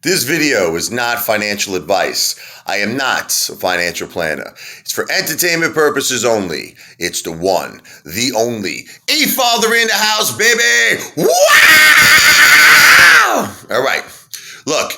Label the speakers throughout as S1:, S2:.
S1: This video is not financial advice. I am not a financial planner. It's for entertainment purposes only. It's the one, the only. A-Father in the house, baby! Wow! All right. Look,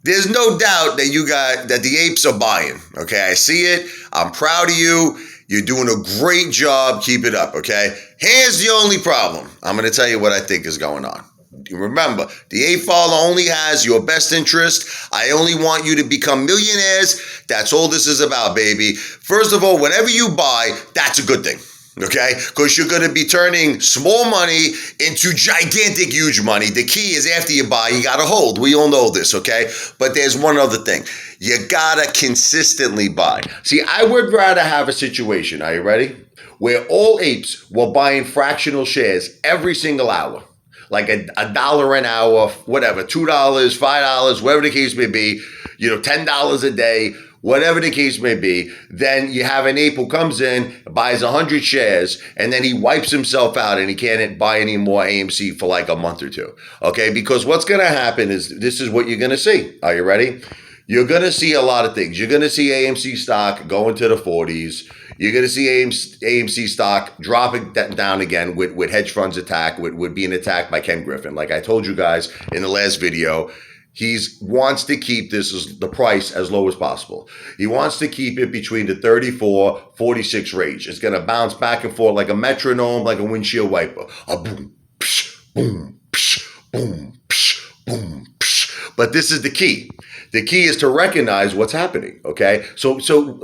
S1: there's no doubt that the apes are buying. Okay, I see it. I'm proud of you. You're doing a great job. Keep it up, okay? Here's the only problem. I'm going to tell you what I think is going on. Remember, the A-Father only has your best interest. I only want you to become millionaires. That's all this is about, baby. First of all, whatever you buy, that's a good thing. Okay? Because you're going to be turning small money into gigantic, huge money. The key is after you buy, you got to hold. We all know this, okay? But there's one other thing. You got to consistently buy. See, I would rather have a situation, are you ready? Where all apes were buying fractional shares every single hour. Like a dollar an hour, whatever, $2, $5, whatever the case may be, $10 a day, whatever the case may be. Then you have an ape who comes in, buys 100 shares, and then he wipes himself out and he can't buy any more AMC for like a month or two. Okay, because what's going to happen is this is what you're going to see. Are you ready? You're going to see a lot of things. You're going to see AMC stock go into the 40s. You're going to see AMC stock dropping down again with hedge funds attack, with being attacked by Ken Griffin. Like I told you guys in the last video, he wants to keep the price as low as possible. He wants to keep it between the 34, 46 range. It's going to bounce back and forth like a metronome, like a windshield wiper. A boom, psh, boom, psh, boom, psh, boom, psh. But this is the key. The key is to recognize what's happening, okay? So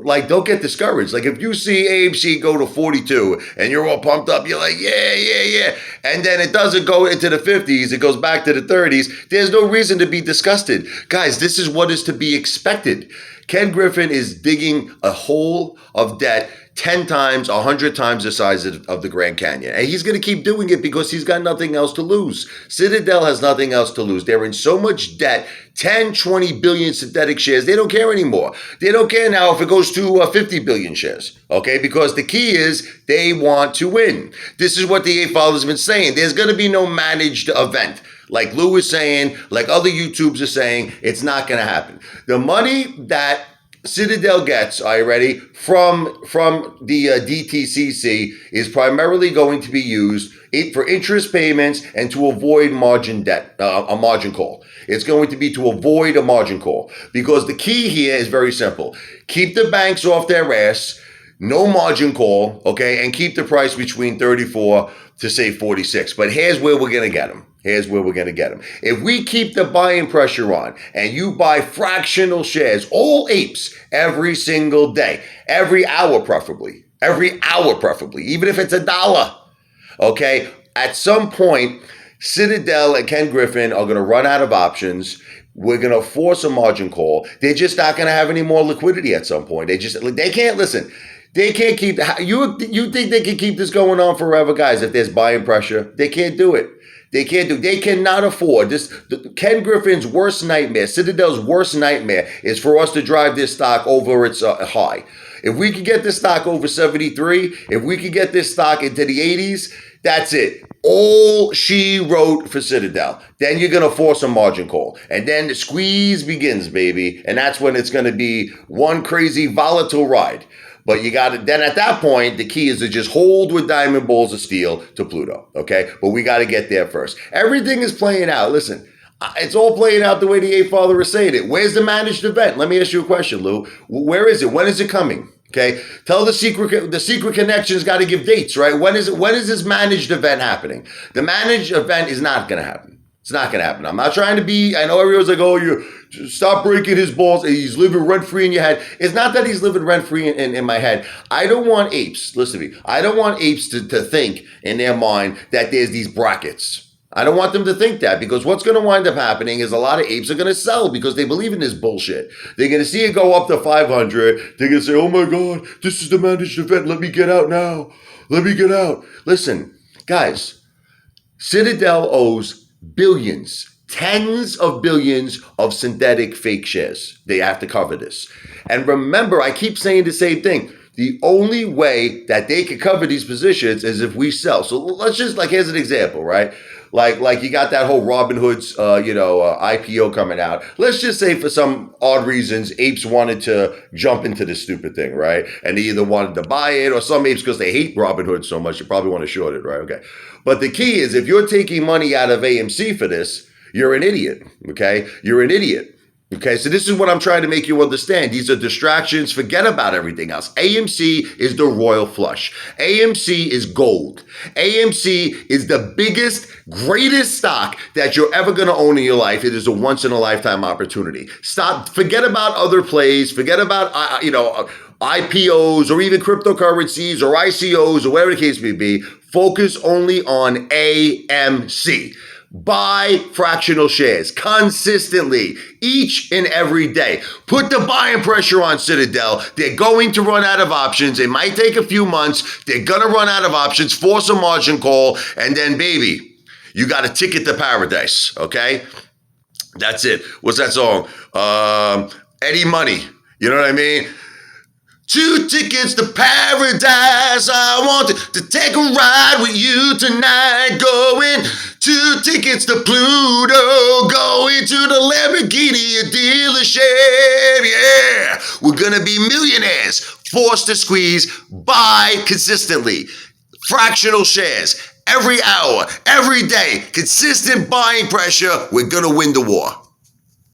S1: like, don't get discouraged. Like, if you see AMC go to 42 and you're all pumped up, you're like, yeah. And then it doesn't go into the 50s, it goes back to the 30s. There's no reason to be disgusted. Guys, this is what is to be expected. Ken Griffin is digging a hole of debt 10 times, 100 times the size of the Grand Canyon. And he's going to keep doing it because he's got nothing else to lose. Citadel has nothing else to lose. They're in so much debt, 10, 20 billion synthetic shares. They don't care anymore. They don't care now if it goes to 50 billion shares, okay? Because the key is they want to win. This is what the A-Father's been saying. There's going to be no managed event. Like Lou is saying, like other YouTubes are saying, it's not going to happen. The money that Citadel gets, are you ready, from the DTCC is primarily going to be used for interest payments and to avoid margin debt, a margin call. It's going to be to avoid a margin call because the key here is very simple. Keep the banks off their ass, no margin call, okay, and keep the price between 34 to say 46. But here's where we're going to get them. If we keep the buying pressure on and you buy fractional shares, all apes, every single day, every hour preferably, even if it's $1, okay? At some point, Citadel and Ken Griffin are going to run out of options. We're going to force a margin call. They're just not going to have any more liquidity at some point. They can't listen. They can't keep, you think they can keep this going on forever, guys, if there's buying pressure? They can't do it. They cannot afford this. Ken Griffin's worst nightmare, Citadel's worst nightmare is for us to drive this stock over its high. If we could get this stock over 73, if we could get this stock into the 80s, that's it. All she wrote for Citadel. Then you're going to force a margin call. And then the squeeze begins, baby. And that's when it's going to be one crazy volatile ride. But you got to, then at that point, the key is to just hold with diamond balls of steel to Pluto, okay? But we got to get there first. Everything is playing out. Listen, it's all playing out the way the A-Father is saying it. Where's the managed event? Let me ask you a question, Lou. Where is it? When is it coming? Okay, tell the secret connection's got to give dates, right? When is this managed event happening? The managed event is not going to happen. It's not going to happen. I'm not trying to be, I know everyone's like, oh, you stop breaking his balls. He's living rent-free in your head. It's not that he's living rent-free in my head. I don't want apes, listen to me, I don't want apes to think in their mind that there's these brackets. I don't want them to think that because what's going to wind up happening is a lot of apes are going to sell because they believe in this bullshit. They're going to see it go up to 500. They're going to say, oh my God, this is the managed event. Let me get out now. Let me get out. Listen, guys, Citadel owes billions, tens of billions of synthetic fake shares. They have to cover this. And remember, I keep saying the same thing. The only way that they can cover these positions is if we sell. So let's just, like, here's an example, right? Like you got that whole Robinhood's, IPO coming out. Let's just say for some odd reasons, apes wanted to jump into this stupid thing, right? And they either wanted to buy it, or some apes, because they hate Robinhood so much, you probably want to short it, right? Okay. But the key is, if you're taking money out of AMC for this, you're an idiot, okay? You're an idiot. Okay, so this is what I'm trying to make you understand. These are distractions. Forget about everything else. AMC is the royal flush. AMC is gold. AMC is the biggest, greatest stock that you're ever going to own in your life. It is a once-in-a-lifetime opportunity. Forget about other plays. Forget about, IPOs or even cryptocurrencies or ICOs or whatever the case may be. Focus only on AMC. Buy fractional shares consistently each and every day. Put the buying pressure on Citadel. They're going to run out of options. It might take a few months. They're going to run out of options. Force a margin call. And then, baby, you got a ticket to paradise. Okay? That's it. What's that song? Eddie Money. You know what I mean? 2 tickets to paradise. I want to take a ride with you tonight. Going 2 tickets to Pluto. Going to the Lamborghini dealership. Yeah, we're gonna be millionaires. Forced to squeeze. Buy consistently. Fractional shares every hour, every day. Consistent buying pressure. We're gonna win the war.